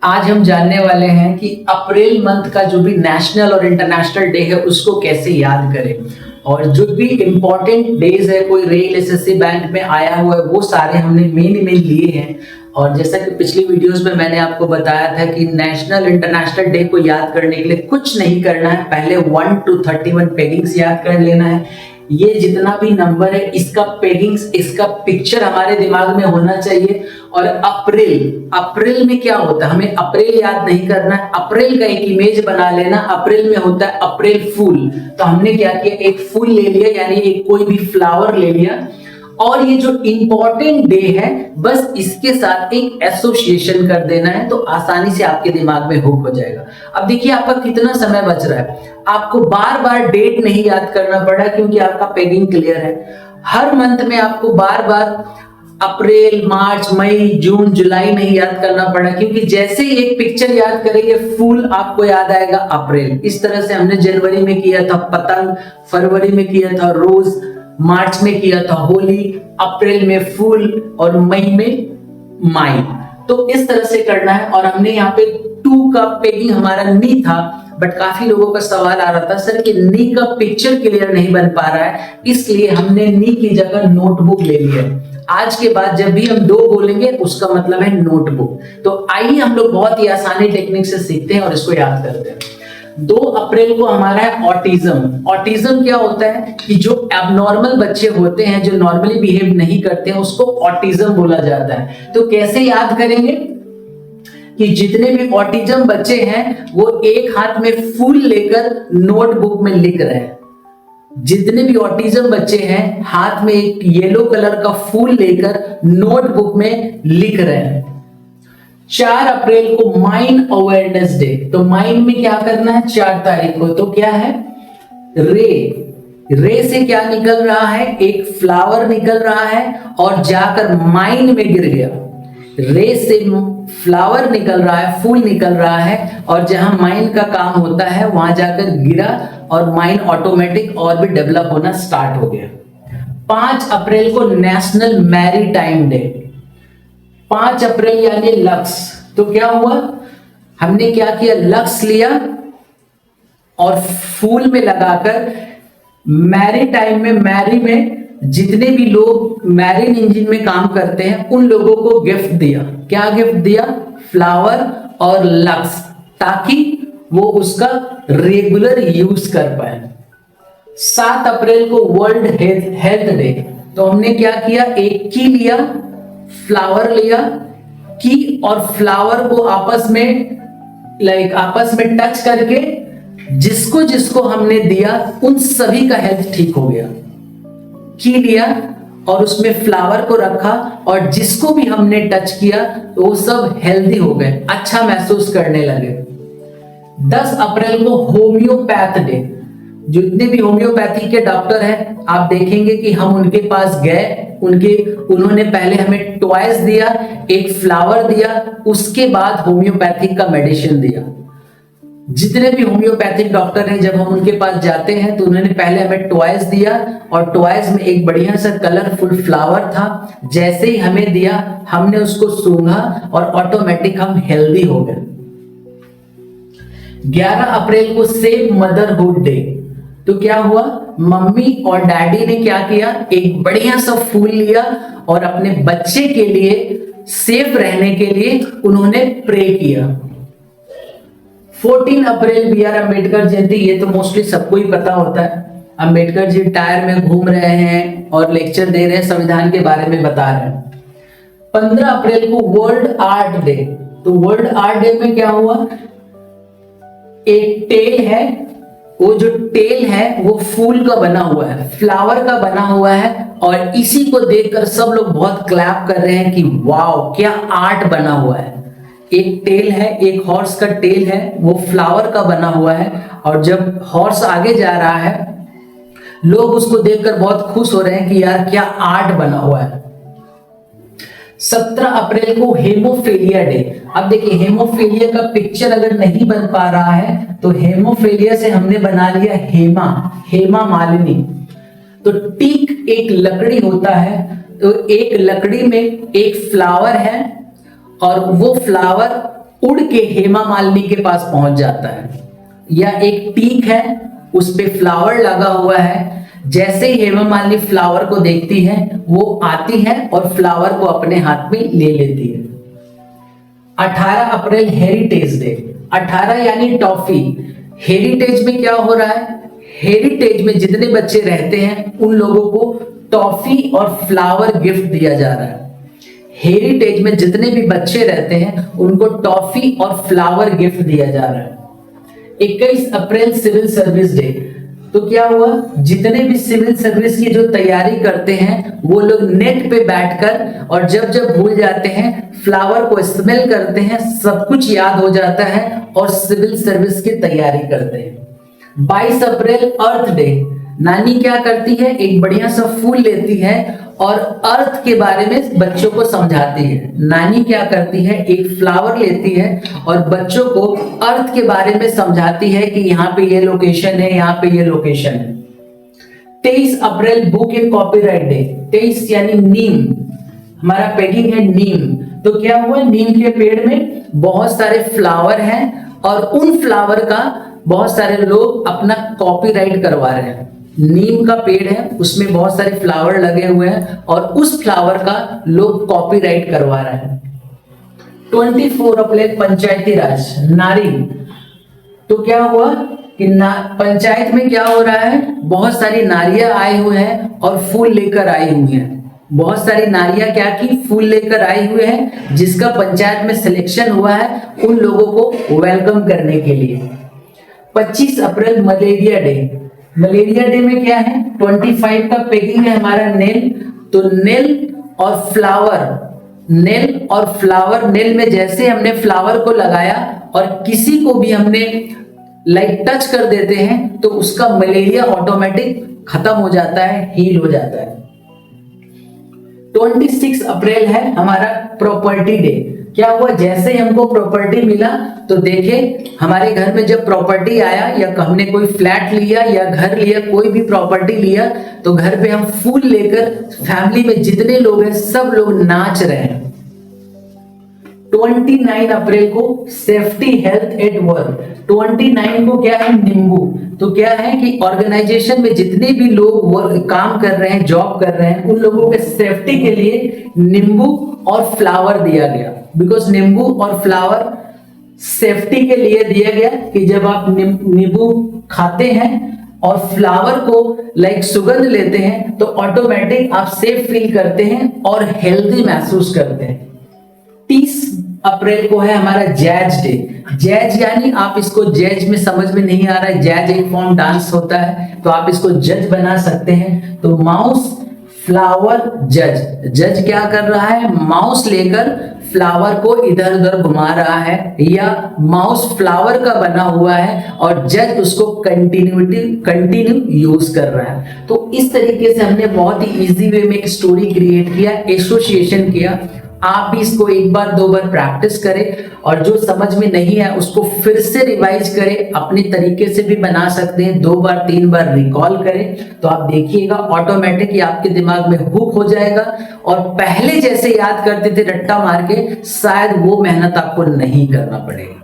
आज हम जानने वाले हैं कि अप्रैल मंथ का जो भी नेशनल और इंटरनेशनल डे है उसको कैसे याद करें। और जो भी इंपॉर्टेंट डेज है, कोई रेल एसएससी बैंक में आया हुआ है, वो सारे हमने मेन लिए हैं। और जैसा कि पिछली वीडियोस में मैंने आपको बताया था कि नेशनल इंटरनेशनल डे को याद करने के लिए कुछ नहीं करना है, पहले 1 to 31 पेगिंग्स याद कर लेना है। ये जितना भी नंबर है इसका पेगिंग्स, इसका पिक्चर हमारे दिमाग में होना चाहिए। और अप्रैल में क्या होता है, हमें अप्रैल याद नहीं करना है, अप्रैल का एक इमेज बना लेना। अप्रैल में होता है अप्रैल फूल, तो हमने क्या किया, एक फूल ले लिया, यानी एक कोई भी फ्लावर ले लिया और ये जो इंपॉर्टेंट डे है बस इसके साथ एक एसोसिएशन कर देना है, तो आसानी से आपके दिमाग में हुक हो जाएगा। अब देखिए आपका कितना समय बच रहा है, आपको बार बार डेट नहीं याद करना पड़ा क्योंकि आपका पेगिंग क्लियर है। हर मंथ में आपको बार बार अप्रैल, मार्च, मई, जून, जुलाई नहीं याद करना पड़ा, क्योंकि जैसे ही एक पिक्चर याद करेंगे फूल, आपको याद आएगा अप्रैल। इस तरह से हमने जनवरी में किया था पतंग, फरवरी में किया था रोज, मार्च में किया था होली, अप्रैल में फूल और मई में माई। तो इस तरह से करना है। और हमने यहाँ पे 2 का पेगिंग हमारा नी था, बट काफी लोगों का सवाल आ रहा था सर कि नी का पिक्चर क्लियर नहीं बन पा रहा है, इसलिए हमने नी की जगह नोटबुक ले लिया है। आज के बाद जब भी हम 2 बोलेंगे उसका मतलब है नोटबुक। तो आइए हम लोग बहुत ही आसानी टेक्निक से सीखते हैं और इसको याद करते हैं। 2 अप्रैल को हमारा है ऑटिज्म। ऑटिज्म क्या होता है कि जो एबनॉर्मल बच्चे होते हैं, जो नॉर्मली बिहेव नहीं करते हैं, उसको ऑटिज्म बोला जाता है। तो कैसे याद करेंगे कि जितने भी ऑटिज्म बच्चे हैं वो एक हाथ में फूल लेकर नोटबुक में लिख रहे हैं। जितने भी ऑटिज्म बच्चे हैं हाथ में एक येलो कलर का फूल लेकर नोटबुक में लिख रहे हैं। 4 अप्रैल को माइंड अवेयरनेस डे। तो माइंड में क्या करना है 4 तारीख को, तो क्या है, रे से क्या निकल रहा है, एक फ्लावर निकल रहा है और जाकर माइंड में गिर गया। रे से फ्लावर निकल रहा है, फूल निकल रहा है, और जहां माइंड का काम होता है वहां जाकर गिरा और माइंड ऑटोमेटिक और भी डेवलप होना स्टार्ट हो गया। 5 अप्रैल को नेशनल मैरीटाइम डे। 5 अप्रैल यानी लक्स। तो क्या हुआ, हमने क्या किया, लक्स लिया और फूल में लगाकर मैरीटाइम में, मैरी में जितने भी लोग मैरीन इंजन में काम करते हैं उन लोगों को गिफ्ट दिया। क्या गिफ्ट दिया, फ्लावर और लक्स, ताकि वो उसका रेगुलर यूज कर पाए। 7 अप्रैल को वर्ल्ड हेल्थ डे। तो हमने क्या किया, एक की लिया, फ्लावर लिया, की और फ्लावर को आपस में टच करके जिसको जिसको हमने दिया उन सभी का हेल्थ ठीक हो गया। की लिया और उसमें फ्लावर को रखा और जिसको भी हमने टच किया तो वो सब हेल्दी हो गए, अच्छा महसूस करने लगे। 10 अप्रैल को होम्योपैथ डे। जितने भी होम्योपैथी के डॉक्टर हैं आप देखेंगे कि हम उनके पास गए, उन्होंने पहले हमें टॉयज दिया, एक फ्लावर दिया, उसके बाद होम्योपैथिक का मेडिसिन दिया। जितने भी होम्योपैथिक डॉक्टर हैं जब हम उनके पास जाते हैं तो उन्होंने पहले हमें टॉयज दिया और टॉयज में एक बढ़िया सा कलरफुल फ्लावर था। जैसे ही हमें दिया हमने उसको सूंघा और ऑटोमेटिक हम हेल्दी हो गए। 11 अप्रैल को सेव मदरहुड डे। तो क्या हुआ, मम्मी और डैडी ने क्या किया, एक बढ़िया सा फूल लिया और अपने बच्चे के लिए सेफ रहने के लिए उन्होंने प्रे किया। 14 अप्रैल बी आर अम्बेडकर जयंती। ये तो मोस्टली सबको ही पता होता है। अम्बेडकर जी टायर में घूम रहे हैं और लेक्चर दे रहे हैं, संविधान के बारे में बता रहे हैं। 15 अप्रैल को वर्ल्ड आर्ट डे। तो वर्ल्ड आर्ट डे में क्या हुआ, एक टेल है, वो जो टेल है वो फूल का बना हुआ है, फ्लावर का बना हुआ है, और इसी को देखकर सब लोग बहुत क्लैप कर रहे हैं कि वाओ क्या आर्ट बना हुआ है। एक टेल है, एक हॉर्स का टेल है, वो फ्लावर का बना हुआ है, और जब हॉर्स आगे जा रहा है लोग उसको देखकर बहुत खुश हो रहे हैं कि यार क्या आर्ट बना हुआ है। 17 अप्रैल को हेमोफीलिया डे। अब देखिए हेमोफीलिया का पिक्चर अगर नहीं बन पा रहा है तो हेमोफीलिया से हमने बना लिया हेमा मालिनी। तो टीक एक लकड़ी होता है, तो एक लकड़ी में एक फ्लावर है और वो फ्लावर उड़ के हेमा मालिनी के पास पहुंच जाता है, या एक टीक है उस पे फ्लावर लगा हुआ है। जैसे ही हेमा मालिनी फ्लावर को देखती है वो आती है और फ्लावर को अपने हाथ में ले लेती है। 18 अप्रैल हेरिटेज डे। 18 यानी टॉफी। हेरिटेज में क्या हो रहा है, हेरिटेज में जितने बच्चे रहते हैं उन लोगों को टॉफी और फ्लावर गिफ्ट दिया जा रहा है। हेरिटेज में जितने भी बच्चे रहते हैं उनको टॉफी और फ्लावर गिफ्ट दिया जा रहा है। 21 अप्रैल सिविल सर्विस डे। तो क्या हुआ, जितने भी सिविल सर्विस की जो तैयारी करते हैं वो लोग नेट पे बैठकर और जब जब भूल जाते हैं फ्लावर को स्मेल करते हैं, सब कुछ याद हो जाता है और सिविल सर्विस की तैयारी करते हैं। 22 अप्रैल अर्थ डे। नानी क्या करती है, एक बढ़िया सा फूल लेती है और अर्थ के बारे में बच्चों को समझाती है। नानी क्या करती है, एक फ्लावर लेती है और बच्चों को अर्थ के बारे में समझाती है कि यहाँ पे ये लोकेशन है, यहाँ पे ये लोकेशन है। 23 अप्रैल बुक एंड कॉपीराइट डे। 23 यानी नीम, हमारा पेगिंग है नीम। तो क्या हुआ, नीम के पेड़ में बहुत सारे फ्लावर हैं और उन फ्लावर का बहुत सारे लोग अपना कॉपीराइट करवा रहे हैं। नीम का पेड़ है, उसमें बहुत सारे फ्लावर लगे हुए हैं और उस फ्लावर का लोग कॉपीराइट करवा रहे हैं। 24 अप्रैल पंचायती राज, नारी। तो क्या हुआ कि पंचायत में क्या हो रहा है, बहुत सारी नारियां आए हुए हैं और फूल लेकर आई हुई हैं। बहुत सारी नारियां क्या की, फूल लेकर आई हुए हैं, जिसका पंचायत में सिलेक्शन हुआ है उन लोगों को वेलकम करने के लिए। 25 अप्रैल मलेरिया डे। मलेरिया डे में क्या है, 25 का पेगिंग है हमारा नेल। तो नेल और फ्लावर, नेल और फ्लावर, नेल में जैसे हमने फ्लावर को लगाया और किसी को भी हमने लाइक टच कर देते हैं तो उसका मलेरिया ऑटोमेटिक खत्म हो जाता है, हील हो जाता है। 26 अप्रैल है हमारा प्रॉपर्टी डे। क्या हुआ, जैसे ही हमको प्रॉपर्टी मिला तो देखे हमारे घर में जब प्रॉपर्टी आया या हमने कोई फ्लैट लिया या घर लिया, कोई भी प्रॉपर्टी लिया, तो घर पे हम फूल लेकर फैमिली में जितने लोग हैं सब लोग नाच रहे हैं। 29 अप्रैल को सेफ्टी हेल्थ एट वर्क। 29 को क्या है, नींबू। तो क्या है कि ऑर्गेनाइजेशन में जितने भी लोग काम कर रहे हैं, जॉब कर रहे हैं, उन लोगों के सेफ्टी के लिए नींबू और फ्लावर दिया गया। बिकॉज नींबू और फ्लावर सेफ्टी के लिए दिया गया कि जब आप नींबू खाते हैं और फ्लावर को लाइक सुगंध लेते हैं तो ऑटोमेटिक आप सेफ फील करते हैं और हेल्दी महसूस करते हैं। 30 अप्रैल को है हमारा जैज डे। जैज यानी आप इसको जैज में समझ में नहीं आ रहा है, जैज एक फॉर्म डांस होता है तो आप इसको जज बना सकते हैं। तो माउस फ्लावर जज। जज क्या कर रहा है, माउस लेकर फ्लावर को इधर उधर घुमा रहा है, या माउस फ्लावर का बना हुआ है और जज उसको कंटिन्यू यूज कर रहा है। तो इस तरीके से हमने बहुत ही इजी वे में एक स्टोरी क्रिएट किया, एसोसिएशन किया। आप भी इसको एक बार दो बार प्रैक्टिस करें और जो समझ में नहीं है उसको फिर से रिवाइज करें, अपने तरीके से भी बना सकते हैं। 2 बार 3 बार रिकॉल करें तो आप देखिएगा ऑटोमेटिक आपके दिमाग में हुक हो जाएगा और पहले जैसे याद करते थे रट्टा मार के, शायद वो मेहनत आपको नहीं करना पड़ेगा।